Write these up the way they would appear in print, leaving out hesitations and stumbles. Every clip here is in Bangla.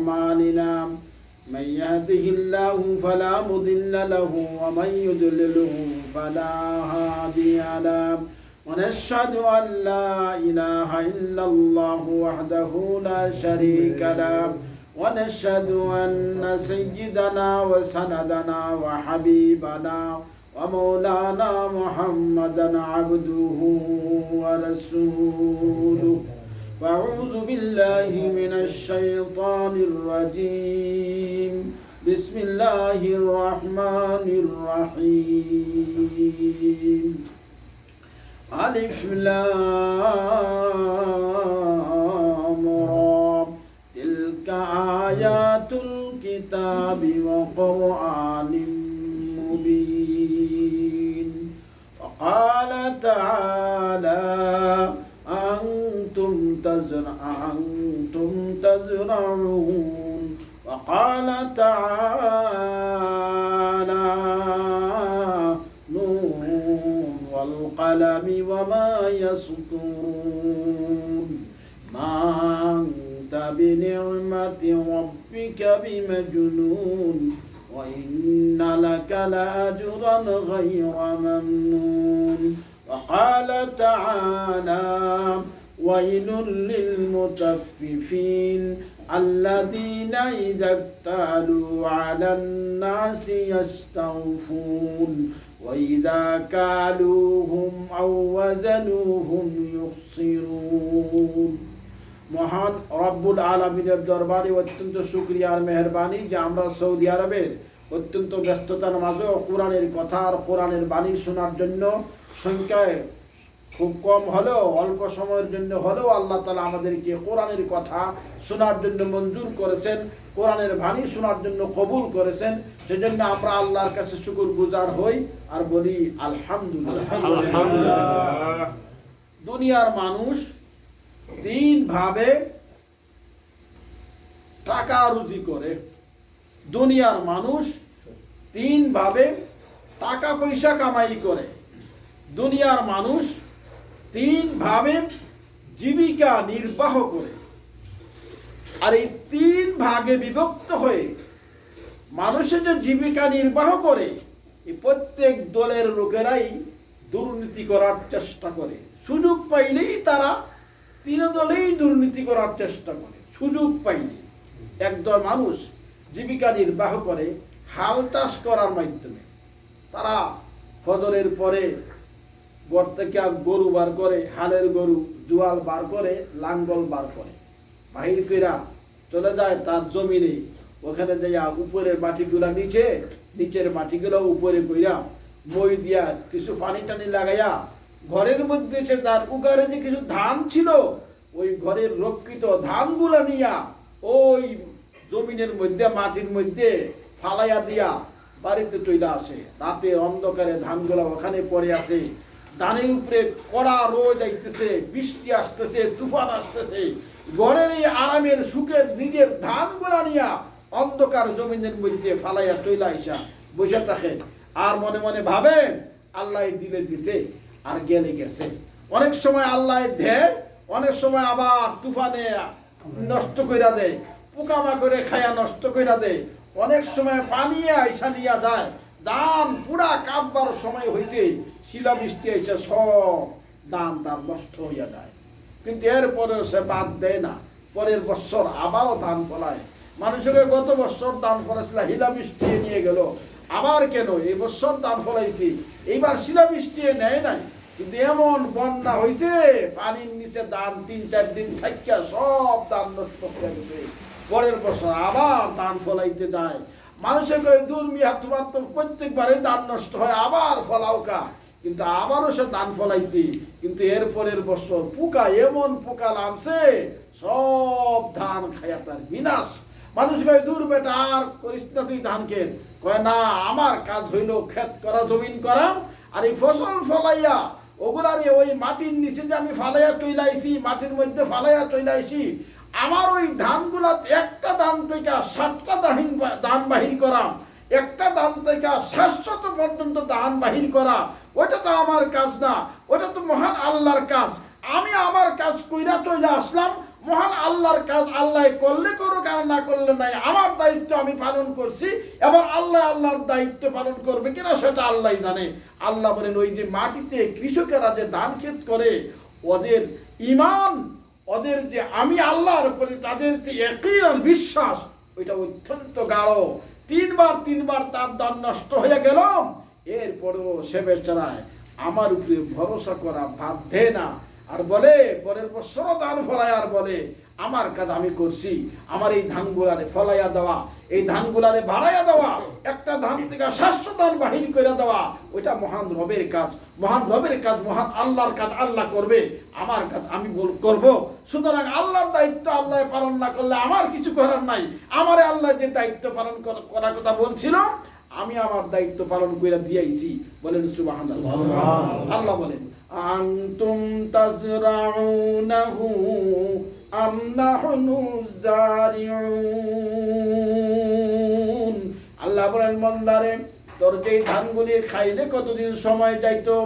أعمالنا من يهده الله فلا مضل له ومن يضلله فلا هادي له ونشهد أن لا إله إلا الله وحده لا شريك له ونشهد أن سيدنا وسندنا وحبيبنا ومولانا محمدا عبده ورسوله وأعوذ بالله من الشيطان الرجيم بسم الله الرحمن الرحيم ألف لام را تلك آيات الكتاب وقرآن مبين وقال تعالى أنتم تزرعون وقال تعالى نون والقلم وما يسطرون ما أنت بنعمة ربك بمجنون وإن لك لأجرا غير ممنون وقال تعالى ويل للمطففين الذين إذا اكتالوا على الناس يستوفون وإذا كالوهم أو وزنوهم يخسرون মহান রব্বুল আলামিনের দরবারে অত্যন্ত শুকরিয়া আর মেহেরবানি যে আমরা সৌদি আরবের অত্যন্ত ব্যস্ততার মাঝেও কোরআনের কথা আর কোরআনের বাণী শোনার জন্য সংখ্যায় খুব কম হলেও অল্প সময়ের জন্য হলেও আল্লাহ তাআলা আমাদেরকে কোরআনের কথা শোনার জন্য মঞ্জুর করেছেন, কোরআনের বাণী শোনার জন্য কবুল করেছেন। সেজন্য আমরা আল্লাহর কাছে শুকরগুজার হই আর বলি আলহামদুলিল্লাহ। দুনিয়ার মানুষ তিন ভাবে টাকা রুজি করে। দুনিয়ার মানুষ তিন ভাবে টাকা পয়সা কামাই করে। দুনিয়ার মানুষ তিন ভাবে জীবিকা নির্বাহ করে। আর এই তিন ভাগে বিভক্ত হয়ে মানুষের যে জীবিকা নির্বাহ করে, এই প্রত্যেক দলের লোকেরাই দুর্নীতি করার চেষ্টা করে। সুযোগ পাইলেই তারা তিন দলেই দুর্নীতি করার চেষ্টা করে। সুযোগ পাইলে একদল মানুষ জীবিকা নির্বাহ করে হাল চাষ করার মাধ্যমে। তারা ফজরের পরে ঘর থেকে গরু বার করে, হালের গরু, জোয়াল বার করে, লাঙ্গল বার করে, বাহির কইরা চলে যায় তার জমিনে। ওখানে যাইয়া উপরের মাটিগুলা নিচের মাটিগুলো উপরে কইরা মই দিয়া কিছু পানি টানি লাগাইয়া ঘরের মধ্যে সে তার উগারে যে কিছু ধান ছিল ওই ঘরের রক্ষিত ধানগুলা নিয়া ওই জমিনের মধ্যে মাটির মধ্যে ফালাইয়া দিয়া বাড়িতে চলে আসে। রাতে অন্ধকারে ধানগুলা ওখানে পড়ে আসে। ধানের উপরে কড়া রোদ আইতেছে, বৃষ্টি আসতেছে, তুফান আসতেছে। ঘরের এই আরামের সুখের নিজের ধানগুলা নিয়া অন্ধকার জমিনের মধ্যে ফালাইয়া চলে আইসা বসে থাকে আর মনে মনে ভাবে আল্লাহ দিলে দিছে আর গেলে গেছে। অনেক সময় আল্লাহ দেয়, অনেক সময় আবার তুফানে নষ্ট কইরা দেয়, পোকামাকড়ে খায়া নষ্ট কইরা দেয়। অনেক সময় পানি আইসা নিয়া যায়। ধান পুরা কাটবার সময় হয়েছে, শিলাবৃষ্টি এসে সব ধান তার নষ্ট হইয়া যায়। কিন্তু এরপরেও সে বাদ দেয় না, পরের বছর আবারও ধান ফলায়। মানুষকে গত বছর ধান ফলাইছিল, শিলাবৃষ্টি নিয়ে গেল, আবার কেন এই বছর ধান ফলাইছি, এইবার শিলাবৃষ্টি নেয় নাই। কিন্তু এমন বন্যা হয়েছে, পানির নিচে ধান ৩-৪ দিন থাকিয়া সব ধান নষ্ট হয়ে গেছে। পরের বছর আবার ধান ফলাইতে যায়। মানুষের কয়ে দূর মিয়া, তোমার তো প্রত্যেকবারে ধান নষ্ট হয়, আবার ফলাও কা। কিন্তু আবারও সে ধান ফলাইছি, কিন্তু এর পরের বছর পোকা, এমন পোকা নামছে সব ধান খাইয়া তার বিনাশ। মানুষ কয় দূর বেটা আর করিস না তুই ধান ক্ষেত। কয় না, আমার কাজ হইল ক্ষেত করা, জমিন করা, আর এই ফসল ফলাইয়া ওগুলারে ওই মাটির নিচে যে আমি ফালাইয়া চইলাইছি, মাটির মধ্যে ফালাইয়া চইলাইছি, আমার ওই ধানগুলা একটা ধান থেকে 60টা ধান বাহির করা, একটা ধান থেকে 700 পর্যন্ত ধান বাহির করা, ওটা তো আমার কাজ না, ওটা তো মহান আল্লাহর কাজ। আমি আমার কাজ কইরা চলে আসলাম, মহান আল্লাহর কাজ আল্লাহ করলে করুক আর না করলে নাই, আমার দায়িত্ব আমি পালন করছি, এবার আল্লাহর দায়িত্ব পালন করবে কিনা সেটা আল্লাহ জানে। আল্লাহ বলেন ওই যে মাটিতে কৃষকেরা যে ধান ক্ষেত করে, ওদের ইমান, ওদের যে আমি আল্লাহর প্রতি তাদের যে একই আর বিশ্বাস, ওইটা অত্যন্ত গাঢ়। তিনবার তার ধান নষ্ট হয়ে গেল, এরপরেও সে বেচারায় আমার উপরে ভরসা করা বাধ্যে না, আর বলে পরের বছরও ধান ফলায়, আর বলে আমার কাজ আমি করছি, আমার এই ধানগুলারে ফলাইয়া দেওয়া, এই ধানগুলারে বাড়াইয়া দেওয়া, একটা ধান থেকে 700 ধান বাহির করে দেওয়া, ওইটা মহান রবের কাজ, মহান রবের কাজ, মহান আল্লাহর কাজ আল্লাহ করবে, আমার কাজ আমি করব। সুতরাং আল্লাহর দায়িত্ব আল্লাহ পালন না করলে আমার কিছু করার নাই। আমারে আল্লাহ যে দায়িত্ব পালন করার কথা বলছিল, আমি আমার দায়িত্ব পালন করে দিয়েছি। বলেন সুবহানাল্লাহ। আল্লাহ বলেন আনতুম তাজরাউনাহু আম নাহনু জারিউন। আল্লাহ বলেন বান্দারে, তোর যেই ধানগুলি খাইলে কতদিন সময় যাইতো,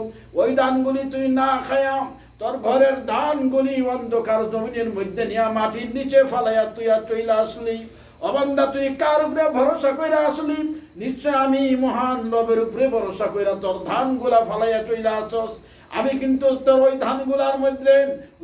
ওই ধানগুলি তুই না খায়া তোর ঘরের ধানগুলি অন্ধকার জমিনের মধ্যে নিয়ে মাটির নিচে ফালাইয়া তুই আর চইলা আসলি। অবান্দা তুই কার উপরে ভরসা কইরা আসলি? নিশ্চয় আমি মহান রবের উপরে ভরসা কইরা তোর ধানগুলা ফালাইয়া চইলা আসস। আমি কিন্তু তোর ওই ধানগুলার মধ্যে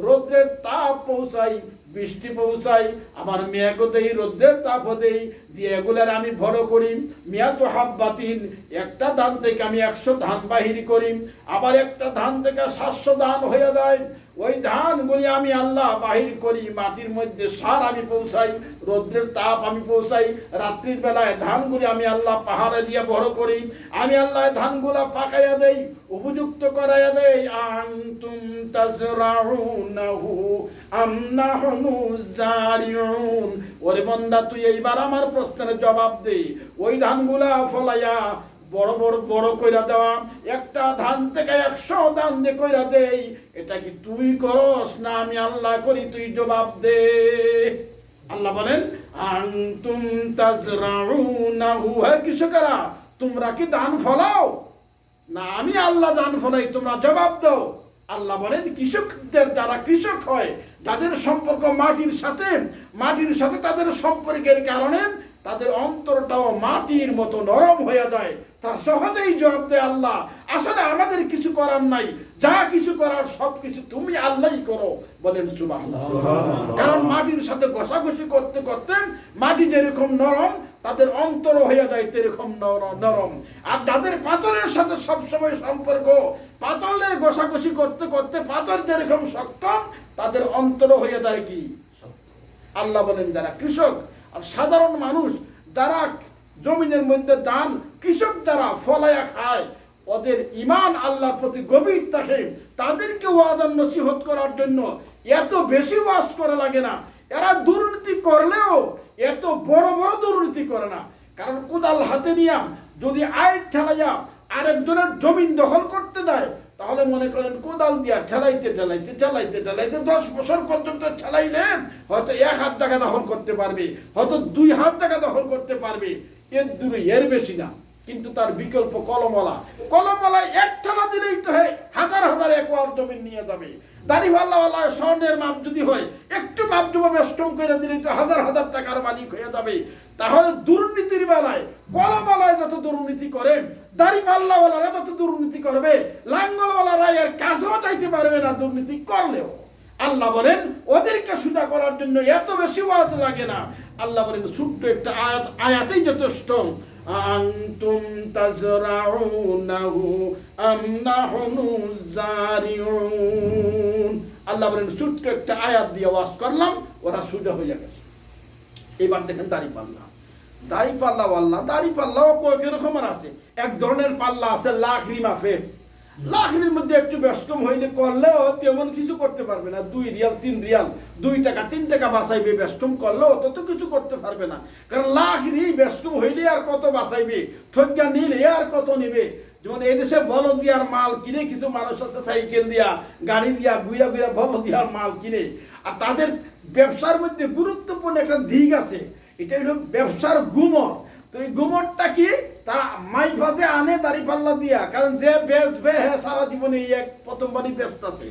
রৌদ্রের তাপ পৌঁছাই, বৃষ্টি পৌঁছাই, আমার মেয়াগো দেই, রৌদ্রের তাপও দেই, দিয়ে এগুলার আমি বড় করি। মিয়া তো হাব্বাতিন, একটা ধান থেকে আমি 100 ধান বাহির করি, আবার একটা ধান থেকে 700 ধান হয়ে যায়। ওই ধানগুলি আমি আল্লাহ বাহির করি, মাটির মধ্যে সার আমি পৌঁছাই, রৌদ্রের তাপ আমি পৌঁছাই। রাত্রির বেলায় ধানগুলি আমি আল্লাহ পাহাড়ে দিয়ে বড় করি, আমি আল্লাহ ধানগুলা পাকাইয়া দেই, উপযুক্ত করাইয়া দেই। আনতুম তাজরাউনাহু আম নাহনু জারিউন। ওরে বান্দা, তুই এইবার আমার প্রশ্নের জবাব দে। ওই ধানগুলা ফলাইয়া বড় কইরা দেওয়া, একটা ধান থেকে 100 ধান দিয়ে কইরা দেই, এটা কি তুই করস না আমি আল্লাহ করি? তুই জবাব দে। আল্লাহ বলেন আনতুম তাজরাউনাহু, হে কৃষকেরা, তোমরা কি ধান ফলাও না আমি আল্লাহ ধান ফলাই? তোমরা জবাব দাও। আল্লাহ বলেন কৃষকদের, যারা কৃষক হয় তাদের সম্পর্ক মাটির সাথে তাদের সম্পর্কের কারণে তাদের অন্তরটাও মাটির মতো নরম হয়ে যায়। তার সহজেই জবাব দেয় আল্লাহ, আসলে আমাদের কিছু করার নাই, যা কিছু করার সব কিছু তুমি আল্লাহই করো। বলেন সুবহানাল্লাহ। কারণ মাটির সাথে ঘষাঘষি করতে করতে মাটি যেরকম নরম, তাদের অন্তর হয়ে যায় তেরকম নরম। আর যাদের পাথরের সাথে সবসময় সম্পর্ক, পাথরে ঘষাঘষি করতে করতে পাথর যেরকম শক্ত, তাদের অন্তর হয়ে যায় কি? আল্লাহ বলেন যারা কৃষক আর সাধারণ মানুষ, যারা জমিনের মধ্যে ধান কৃষক দ্বারা ফলাইয়া খায়, ওদের ইমান আল্লাহর প্রতি গভীর থাকে। তাদেরকে ওয়াজ আর নসিহত করার জন্য এত বেশি ওয়াজ করা লাগে না। এরা দুর্নীতি করলেও এত বড় দুর্নীতি করে না। কারণ কোদাল হাতে নিয়ে যদি আইন ঠেলাইয়া আরেকজনের জমিন দখল করতে দেয়, তাহলে মনে করেন কোদাল দিয়া ঠেলাইতে 10 বছর পর্যন্ত ঠেলাইলেন, হয়তো 1 হাত টাকা দখল করতে পারবে, হয়তো 2 হাত টাকা দখল করতে পারবে, এর বেশি না। কিন্তু তার বিকল্প কলমওয়ালা এক ঠেলা দিলেই তো হাজার একর জমি নিয়ে যাবে। দাড়িপাল্লাওয়ালা স্বর্ণের মাপ যদি হয়, একটু মাপ ডুবো বেষ্টম করে দিলেই তো হাজার টাকার মালিক হয়ে যাবে। তাহলে দুর্নীতির বেলায় কলমওয়ালায় যত দুর্নীতি করে, দাড়িপাল্লাওয়ালারা যত দুর্নীতি করবে, লাঙ্গলওয়ালারা এর কাছেও চাইতে পারবে না দুর্নীতি করলেও। আল্লাহ বলেন ওদেরকে সুদা করার জন্য এত বেশি ওয়াজ লাগে না। আল্লাহ বলেন ছোট্ট একটা আয়াতেই যথেষ্ট। আনতুম তাজরাউনাহু আম নাহনু জারিউন। আল্লাহ বলেন ছোট্ট একটা আয়াত দিয়ে ওয়াজ করলাম, ওরা সুদা হয়ে গেছে। এবার দেখেন দাড়িপাল্লাও কয়েক রকমের আছে। এক ধরনের পাল্লা আছে লাখরি মাফে, লাখরির মধ্যে একটু বেশকম হইলে করলেও তেমন কিছু করতে পারবে না। 2 রিয়াল 3 রিয়াল 2 টাকা 3 টাকা বাঁচাইবে, বেশকম করলেও তত কিছু করতে পারবে না। কারণ লাখরি বেশকম হইলে আর কত বাঁচাইবে, ঠগ্গা নিলে আর কত নিবে। যেমন এই দেশে বলদ দিয়ার মাল কিনে কিছু মানুষ আছে, সাইকেল দিয়া গাড়ি দিয়া গুইরা বলদ দিয়ার মাল কিনে। আর তাদের ব্যবসার মধ্যে গুরুত্বপূর্ণ একটা দিক আছে, এটা হলো ব্যবসার গুমর। তো এই গুমরটা কি? তারা মাইফাজে আনে দাড়িপাল্লা দিয়া, কারণ যে বেচবে সারা জীবনে এই এক প্রথমবারই ব্যস্ত আছে,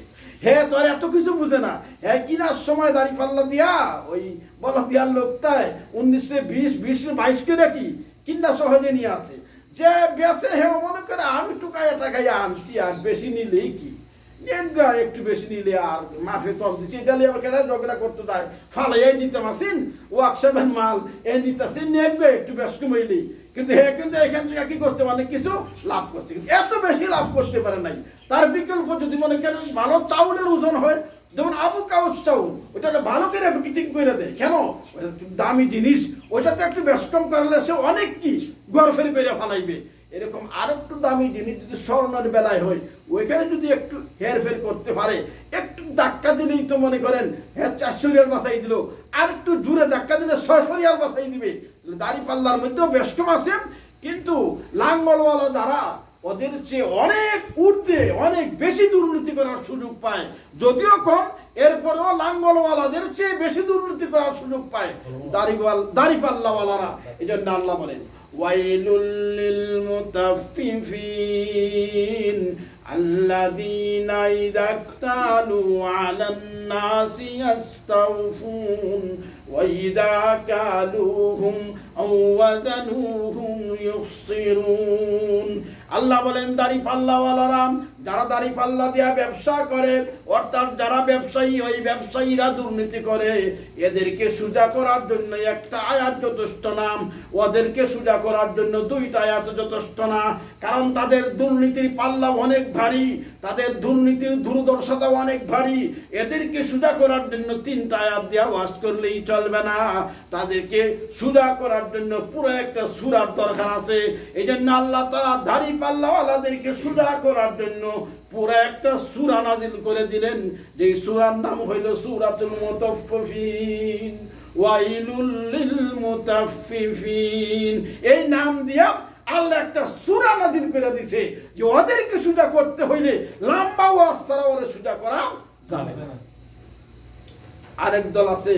হে তোর এত কিছু বুঝে না, হ্যাঁ কিনার সময় দাড়ি পাল্লা দিয়া ওই বলা দিয়ার লোকটায় 1920 করে কি কিনা সহজে নিয়ে আসে, যে বেসে হে মনে করে আমি টুকাইয়া টাকাইয়া আনছি আর বেশি নিলেই কি একটু বেশি নিলে আর মাফে কম দিচ্ছি, এটা নিয়ে আবার কেটে ঝগড়া করতে দেয়, ফালাইয়াই দিতে মাসিন ও আকসাবেন মাল এ নিতেছেন নেবে একটু বেশ কমাইলেই, কিন্তু হে কিন্তু এখান থেকে কি করছে অনেক কিছু লাভ করছে, কিন্তু এত বেশি লাভ করতে পারে নাই। তার বিকল্প যদি মনে করেন ভালো চাউলের ওজন হয়, যেমন আবু কাউস চাউল, ওইটাকে ভালো করে প্যাকেটিং করে দেয়, কেন ওটা দামি জিনিস, ওইটাতে একটু বেশ কম করলে সে অনেক কি গরফের বেড়ে ফালাইবে। এরকম আর একটু দামি জিনিস যদি স্বর্ণের বেলায় হয়, ওইখানে যদি একটু হেরফের করতে পারে, একটু ধাক্কা দিলেই তো মনে করেন হ্যাঁ 400 রিয়াল বাঁচাই দিল, আর একটু জোরে ধাক্কা দিলে 600 রিয়াল বাঁচাই দিবে। দাড়ি পাল্লার মধ্যেও বেশ কম আছে, কিন্তু লাঙ্গলওয়ালা দ্বারা ওদের চেয়ে অনেক ঊর্ধ্বে অনেক বেশি দুর্নীতি করার সুযোগ পায়, যদিও কম এরপরেও লাঙ্গলওয়ালাদের চেয়ে বেশি দুর্নীতি করার সুযোগ পায় দাড়ি পাল্লাওয়ালারা। এই জন্য আল্লাহ বলেন ওয়াইলুল লিল মুতাফফিফিন আল্লাযীনা ইযা ইক্তালু আলান নাসি ইস্তাওফুন ওয়া ইযা কালুহুম আও ওয়াজানুহুম ইউখসিরুন। আল্লাহ বলেন দাড়ি পাল্লাওয়ালারা, যারা দাড়ি পাল্লা দিয়া ব্যবসা করে, অর্থাৎ যারা ব্যবসায়ী, ওই ব্যবসায়ীরা দুর্নীতি করে, এদেরকে সোজা করার জন্য একটা আয়াত যথেষ্ট না, ওদেরকে সোজা করার জন্য 2টা আয়াত যথেষ্ট না, কারণ তাদের দুর্নীতির পাল্লা অনেক ভারী, তাদের দুর্নীতির দুর্দশাটা অনেক ভারী। এদেরকে সোজা করার জন্য 3টা আয়াত দিয়া ওয়াজ করলেই চলবে না, তাদেরকে সোজা করার জন্য পুরো একটা সূরার দরকার আছে। এই জন্য আল্লাহ তাআলা দাড়ি পাল্লাওয়ালাদেরকে সোজা করার জন্য পুরো একটা সূরা নাজিল করে দিলেন, যে সূরার নাম হইল সূরাতুল মুতাফফিফিন, ওয়াইলুল লিল মুতাফফিফিন। এই নাম দিয়া আল্লাহ একটা সূরা নাজিল করে দিয়েছে যে ওদেরকে সোজা করতে হইলে লম্বা ওয়াজ ছাড়া ওরে সোজা করা যাবে না। আরেক দল আছে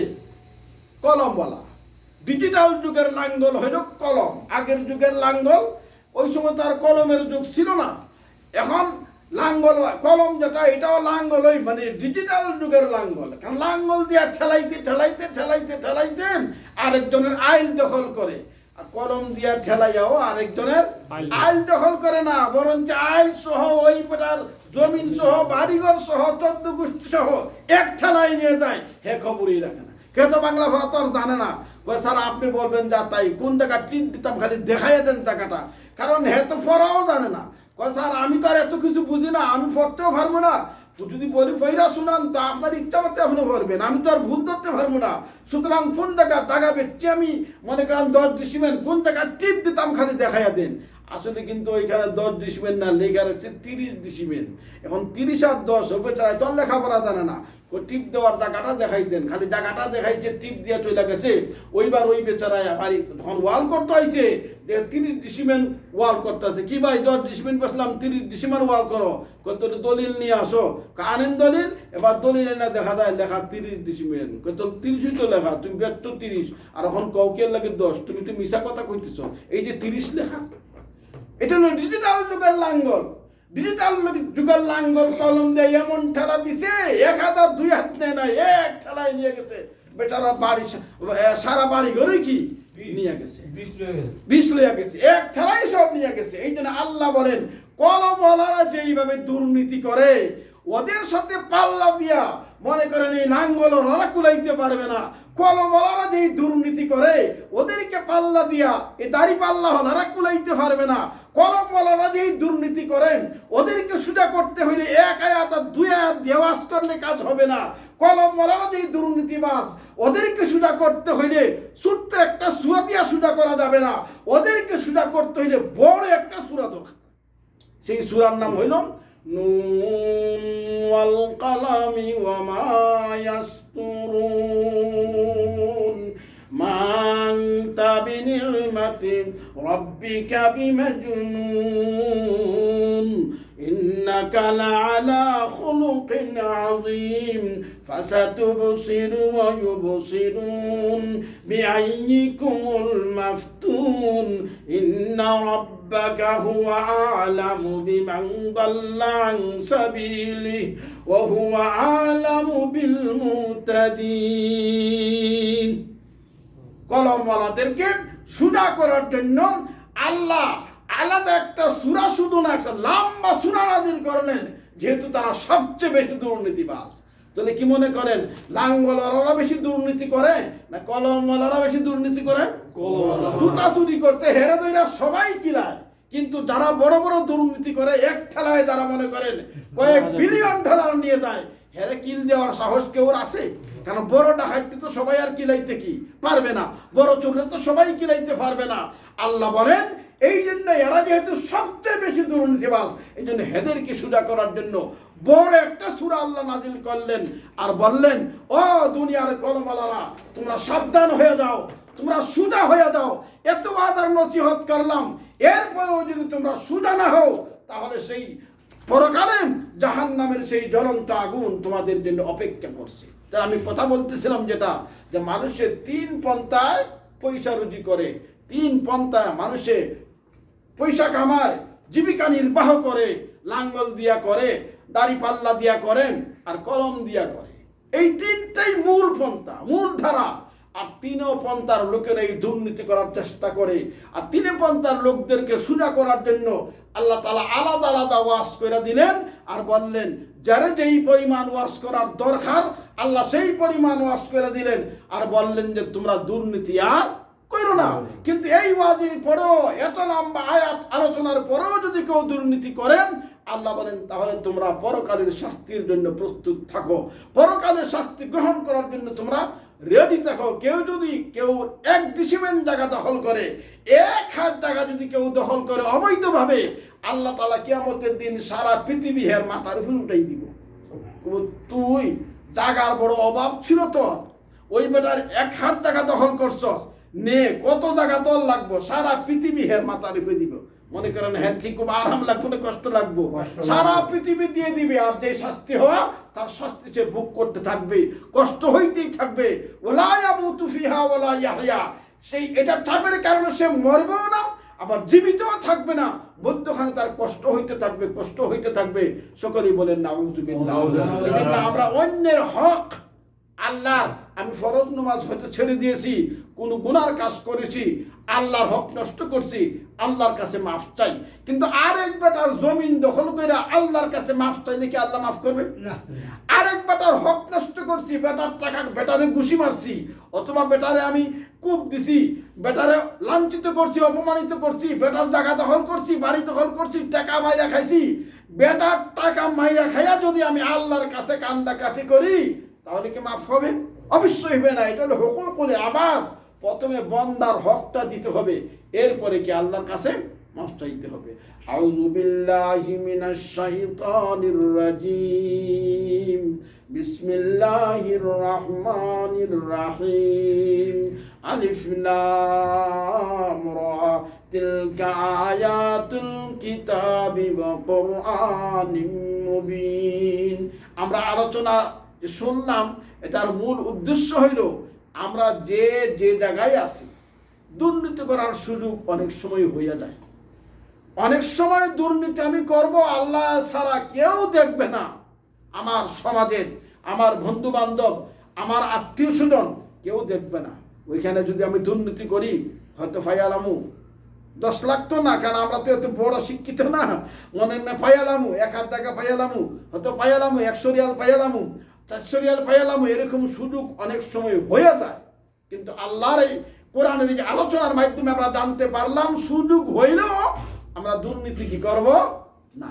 কলমওয়ালা, ডিজিটাল যুগের লাঙ্গল হইল কলম। আগের যুগের লাঙ্গল, ওই সময় তার কলমের যুগ ছিল না, এখন লাঙ্গল কলম যেটা এটাও লাঙ্গল, ওই মানে ডিজিটাল যুগের লাঙ্গল। কারণ লাঙ্গল দিয়ে ঠেলাইতে ঠেলাইতে ঠেলাইতে ঠেলাইতে আরেকজনের আইল দখল করে, আর কলম দিয়া ঠেলাইয়াও আরেকজনের আইল দখল করে না, বরঞ্চ আইল সহ ওই পেটার জমিন সহ বাড়িঘর সহ 14 গোষ্ঠী সহ এক ঠেলাই নিয়ে যায়, হে খবরই রাখে না। কে তো বাংলা ভাষা তো আর জানে না, স্যার আপনি বলবেন যা তাই, কোন জায়গা টিপ দিতাম খালি দেখাইয়া দেন জায়গাটা, কারণ হে তো পড়াও জানে না। স্যার আমি তো আর এত কিছু বুঝি না, আমি পড়তেও পারবো না, যদি বলি ফইরা শুনান তা আপনার ইচ্ছা মতো আপনি পড়বেন, আমি তো আর ভুল ধরতে পারবো না। সুতরাং কোন জায়গা বেচছি আমি মনে করেন 10 ডিসিমেল, কোন জায়গা টিপ দিতাম খালি দেখাইয়া দেন। আসলে কিন্তু ওইখানে 10 ডিসিমেল না, লেখা রাখছে 30 ডিসিমেল। এখন 30 আর 10 হবে চাই, তোর লেখাপড়া জানে না, টিপ দেওয়ার জায়গাটা দেখাই দেন, খালি জায়গাটা দেখাইছে, টিপ দিয়ে চলে গেছে। ওইবার ওই বেচারায় বাড়ি যখন ওয়াল করতে হয়েছে 30 ডিসিমেল ওয়াল করতেছে, কি ভাই 10 ডিসিমেল বসলাম 30 ডিসিমেল ওয়াল করো, কত দলিল নিয়ে আসো, আনেন দলিল। এবার দলিল না দেখা যায় লেখা 30 ডিসিমেল, কত 30ই তো লেখা, তুমি ব্যক্ত 30, আর এখন কাউকে লাগে 10, তুমি তো মিশা কথা কইতেছ, এই যে 30 লেখা, এটা হলো ডিজিটাল যুগের লাঙ্গল। ডিজিটাল যুগের লাঙ্গল কলম দিয়ে এমন ঠেলা দিছে, 1 হাত আর 2 হাত নেয় না, এক ঠেলায় নিয়ে গেছে বেটারা, বাড়ি সারা বাড়ি ঘরে কি নিয়ে গেছে, 20 লইয়া গেছে, এক ঠেলাই সব নিয়ে গেছে। এই জন্য আল্লাহ বলেন কলমওয়ালারা যেইভাবে দুর্নীতি করে, ওদের সাথে পাল্লা দিয়া মনে করেন এই লাঙ্গল ওরা কুলাইতে পারবে না। কলমওয়ালারা যেই দুর্নীতি করে, ওদেরকে পাল্লা দিয়া এই দাড়ি পাল্লা ওরা কুলাইতে পারবে না। কলমওয়ালারা যেই দুর্নীতি করেন, ওদেরকে সোজা করতে হইলে 1 আয়াত আর 2 আয়াত দিয়ে ওয়াজ করলে কাজ হবে না। কলমওয়ালারা যেই দুর্নীতিবাজ, ওদেরকে সোজা করতে হইলে ছোট্ট একটা সূরা দিয়া সোজা করা যাবে না, ওদেরকে সোজা করতে হইলে বড় একটা সূরা দরকার। সেই সূরার নাম হইল নুন ওয়াল কালামি ওয়া মা ইয়াসতুরুন মা আনতা বিনি'মাতি রাব্বিকা বিমাজনুন ইন্নাকা লা'আলা খুলুকিন আযীম ফাসাতুবসিরু ওয়া ইউবসিরুন বিআইয়িকুমুল মাফতুন تعدون إن ربك هو أعلم بمن ضل عن سبيله وهو أعلم بالمهتدين কলমওয়ালাদেরকে সুদা করার জন্য আল্লাহ আলাদা একটা সূরা, শুধু না একটা লম্বা সূরা নাযিল করলেন, যেহেতু তারা সবচেয়ে বেশি দুর্নীতিবাজ। তাহলে কি মনে করেন লাঙ্গলওয়ালারা বেশি দুর্নীতি করে না কলমওয়ালারা বেশি দুর্নীতি করে? জুতা চুরি করছে হেরে দইরা সবাই কিলায়, কিন্তু যারা বড় বড় দুর্নীতি করে এক ঠেলায় যারা মনে করেন কয়েক বিলিয়ন ডলার নিয়ে যায়, হেরে কিল দেওয়ার সাহস কেউ আছে? কারণ বড় ডাকাইতে তো সবাই আর কিলাইতে কি পারবে না, বড় চোরে তো সবাই কিলাইতে পারবে না। আল্লাহ বলেন এই জন্য এরা যেহেতু সবচেয়ে বেশি দুর্নীতিবাজ, এই জন্য হেদেরকে সুদা করার জন্য বড় একটা সূরা আল্লাহ নাজিল করলেন আর বললেন, ও দুনিয়ার কলমওয়ালারা তোমরা সাবধান হয়ে যাও, তোমরা সুদা হয়ে যাও। এত আদার নসিহত করলাম, এরপরেও যদি তোমরা সুদা না হও তাহলে সেই পরকালে জাহান্নামের সেই জ্বলন্ত আগুন তোমাদের জন্য অপেক্ষা করছে। তাই আমি কথা বলতেছিলাম যেটা, যে মানুষের তিন পন্থায় পয়সা রুজি করে, তিন পন্থায় মানুষে পয়সা কামায়, জীবিকা নির্বাহ করে। লাঙ্গল দিয়া করে, দাড়ি পাল্লা দিয়া করেন, আর কলম দিয়া করে। এই তিনটাই মূল পন্থা, মূল ধারা। আর তিন পন্থার লোকেরা এই দুর্নীতি করার চেষ্টা করে। আর তিন পন্থার লোকদেরকে সোজা করার জন্য আল্লাহ তাআলা আলাদা আলাদা ওয়াজ করে দিলেন আর বললেন যারা যেই পরিমাণ ওয়াজ করার দরকার আল্লাহ সেই পরিমাণ ওয়াজ করে দিলেন আর বললেন যে তোমরা দুর্নীতি আর করো না। কিন্তু এই ওয়াজের পরেও, এত লম্বা আয়াত আলোচনার পরেও যদি কেউ দুর্নীতি করেন, আল্লাহ বলেন তাহলে তোমরা পরকালের শাস্তির জন্য প্রস্তুত থাকো, পরকালের শাস্তি গ্রহণ করার জন্য তোমরা রেডি থাকো। কেউ 1 ডিসিমেন্ট জায়গা দখল করে, 1 হাত জায়গা যদি কেউ দখল করে অবৈধভাবে, আল্লাহ তাআলা কিয়ামতের দিন সারা পৃথিবী হের মাথার উপর উঠাই দিব। তুই জায়গার বড় অভাব ছিল তোর, ওই বেটার 1 হাত জায়গা দখল করছস, নে কত জায়গা তোর লাগবো, সারা পৃথিবী হের মাথার উপরে দিব। মনে করেন হ্যাঁ কি খুব আরাম লাগবো না কষ্ট লাগবো? সারা পৃথিবী দিয়ে দিবে। আর যে শাস্তি হওয়া তার শাস্তি সে ভোগ করতে থাকবে, কষ্ট হইতেই থাকবে। ওয়ালা ইয়ামুতু ফিহা ওয়ালা ইয়াহইয়া, সেই এটা চাপের কারণে সে মরবেও না আবার জীবিতও থাকবে না, মধ্যখানে তার কষ্ট হইতে থাকবে, কষ্ট হইতে থাকবে। সকলেই বলেন নাউযুবিল্লাহ। এজন্য আমরা অন্যের হক, আল্লাহর, আমি ফরজ নামাজ হয়তো ছেড়ে দিয়েছি, কোন গুনার কাজ করেছি, আল্লাহর হক নষ্ট করছি, আল্লাহর কাছে মাফ চাই। কিন্তু আরেক বেটার জমিন দখল করে আল্লাহর কাছে মাফ চাইলে কি আল্লাহ মাফ করবে? আরেক বেটার হক নষ্ট করছি, বেটার টাকা, বেটারে ঘুষি মারছি, অথবা বেটারে আমি কূপ দিছি, বেটারে লাঞ্ছিত করছি, অপমানিত করছি, বেটার জায়গা দখল করছি, বাড়ি দখল করছি, টাকা মাইরা খাইছি, বেটার টাকা মাইরা খাইয়া যদি আমি আল্লাহর কাছে কান্দা কাটি করি তাহলে কি মাফ হবে? অবশ্যই হবে না। এটা হলো হুকুকুল ইবাদ। প্রথমে বান্দার হকটা দিতে হবে, এরপরে কি আল্লাহর কাছে মাফ চাইতে হবে। আউযু বিল্লাহি মিনাশ শাইতানির রাজিম। বিসমিল্লাহির রহমানির রহিম। আলিফ লাম রা তিলকা আয়াতুল কিতাবি ওয়া কুরআনিম মুবিন। আমরা আলোচনা যে শুনলাম, এটার মূল উদ্দেশ্য হইল আমরা যে জায়গায় আছি, দুর্নীতি করার সুযোগ অনেক সময় হইয়া যায়। অনেক সময় দুর্নীতি আমি করব, আল্লাহ ছাড়া কেউ দেখবে না, আমার সমাজের, আমার বন্ধু বান্ধব, আমার আত্মীয় স্বজন কেউ দেখবে না। ওইখানে যদি আমি দুর্নীতি করি হয়তো ফাইয়ালামু 10 লাখ তো না, কারণ আমরা তো এত বড় শিক্ষিত না, মনে না ফাইয়ালামু 1 টাকা ফাইয়ালামু, হয়তো ফাইয়ালামু 100 রিয়াল ফাইয়ালামু, 400 রিয়াল ফাইয়ালামু, এরকম সুযোগ অনেক সময় হয়ে যায়। কিন্তু আল্লাহর এই কোরআনের এই আলোচনার মাধ্যমে আমরা জানতে পারলাম সুযোগ হইলেও আমরা দুর্নীতি কি করব না।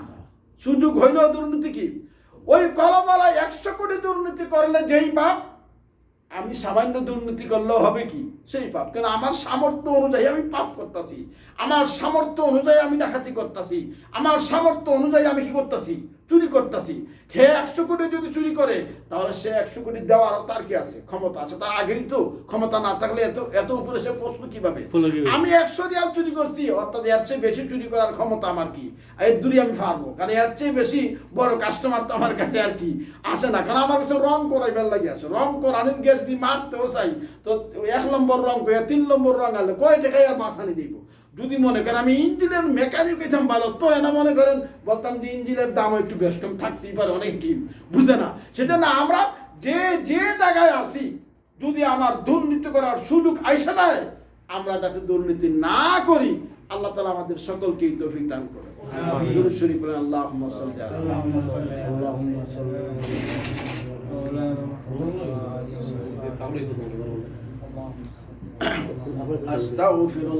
সুযোগ হইলেও দুর্নীতি কি, ওই কলমওয়ালা 100 কোটি দুর্নীতি করলে যেই পাপ, আমি সামান্য দুর্নীতি করলেও হবে কি সেই পাপ। কেন আমার সামর্থ্য অনুযায়ী আমি পাপ করতেছি, আমার সামর্থ্য অনুযায়ী আমি ডাকাতি করতেছি, আমার সামর্থ্য অনুযায়ী আমি কি করতেছি চুরি করতেছি, সে 100 কোটি যদি চুরি করে তাহলে সে 100 কোটি দেওয়ার তার কি আছে, ক্ষমতা আছে? তার আগেরই তো ক্ষমতা না থাকলে এত উপরে সে প্রশ্ন কিভাবে? আমি 100 রিয়াল চুরি করছি, অর্থাৎ এর চেয়ে বেশি চুরি করার ক্ষমতা আমার কি? এর দূরে আমি পারবো, কারণ এর চেয়ে বেশি বড় কাস্টমার তো আমার কাছে আর কি আসে না, কারণ আমার কাছে রং করাইবার লাগে আসে। রং করানোর গ্যাস দিয়ে মারতেও চাই তো 1 নম্বর রং করে 3 নম্বর রং আনলে কয় টাকায় আর বাঁচানি দিব? যদি মনে করেন আমি ইঞ্জিনের মেকানিক হইতাম ভালো, তো এনা মনে করেন বলতাম যে ইঞ্জিনের দাম একটু বেশ কম থাকতেই পারে, অনেক কি বুঝে না সেটা না। আমরা যে জায়গায় আছি, যদি আমার দুর্নীতি করার সুযোগ আইসা যায়, আমরা যাতে দুর্নীতি না করি, আল্লাহ তাআলা আমাদের সকলকে তৌফিক দান করেন। আমিন। দুরূদ শরীফ পড়েন, আল্লাহুম্মা সাল্লি আলা আস্তাগফিরুল্লাহ।